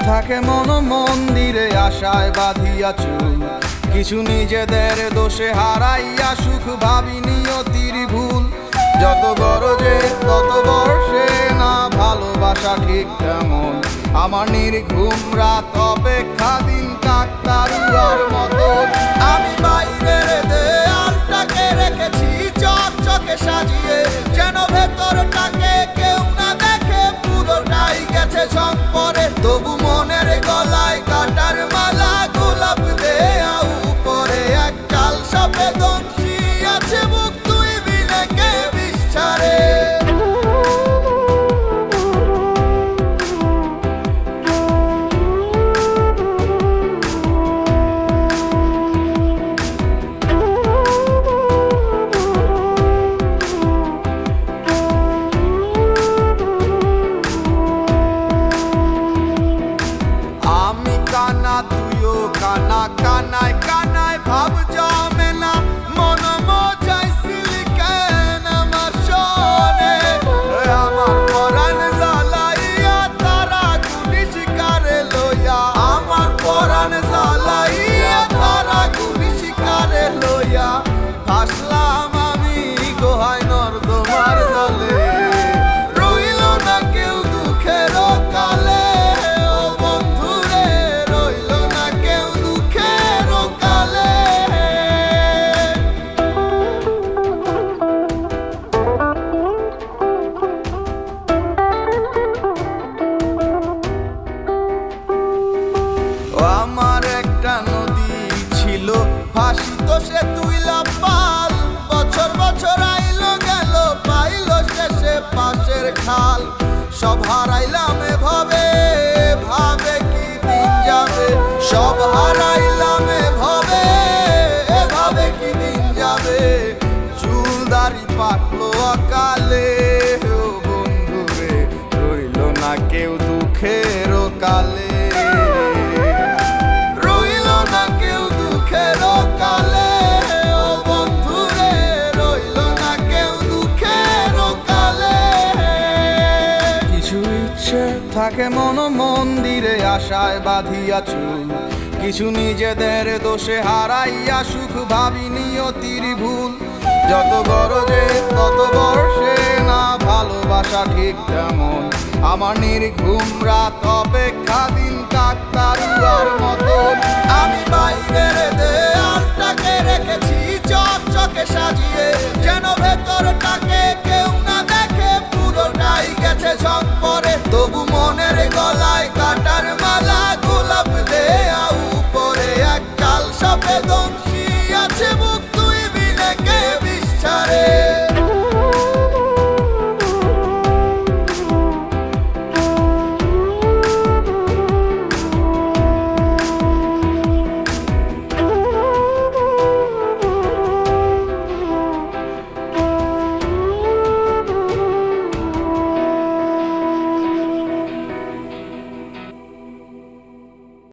থাকে মন মন্দিরে আশায় বাঁধিয়া চুল, কিছু নিজেদের দোষে হারাইয়া সুখ ভাবি নিয়তির ভুল। যত গরজে তত বর্ষে না ভালোবাসা ঠিক তেমন, আমার নির্ঘুম রাত অপেক্ষা দিন কাকতারুয়ার মতো। আমি বাইরের দেয়ালটাকে রেখেছি চকচকে সাজিয়ে, যেন ভেতরটাকে কেউ না দেখে পুরোটাই গেছে ঝং পরে। তবু মনের গলায় কাটার মালা গোলাপ দেয়া উপরে এক কাল সাপে দংশী আছে মুখ তুই বিনে কে বিষ্ঠারে। কানা তুইও কানা, কানায় কানায় ভাব জমে না, মন মজাইছিলি কেন আমার শোনে। আমার পরাণ জ্বালাইয়া তারা গুলি শিকারে লইয়া, আমার পরাণ জ্বালাইয়া তারা গুলি শিকারে লইয়া। ভাসলাম আমি গোহায় নর্দমার জলে, রইল না কেউ দুঃখের কালে। আমার একটা নদী ছিল ভাসিত সে তুইলা পাল, বছর বছর আইলো গেল পাইল শেষে পাশের খাল। সব হারাইলাম এভাবে ভাবে কি দিন যাবে, সব হারাইলাম এভাবে কি দিন যাবে। চুল দাড়ি পাকলো অকালে, ও বন্ধু রে রইল না কেউ দুঃখের কালে। থাকে মন মন্দিরে আশায় বাঁধিয়া চুল, কিছু নিজেদের দোষে হারাইয়া সুখ ভাবি নিয়তির ভুল। যত গরজে তত বর্ষে না ভালোবাসা ঠিক তেমন, আমার নির্ঘুম রাত অপেক্ষা দিন কাকতারুয়ার মতো। আমি বাইরের দেয়ালটাকে রেখেছি চকচকে সাজিয়ে, যেন ভেতরটাকে কেউ না দেখে পুরোটাই গেছে ঝং পরে। তবু মনের গলায় কাটার মালা গোলাপ দেয়া উপরে এক কাল সাপে দংশী আছে মুখ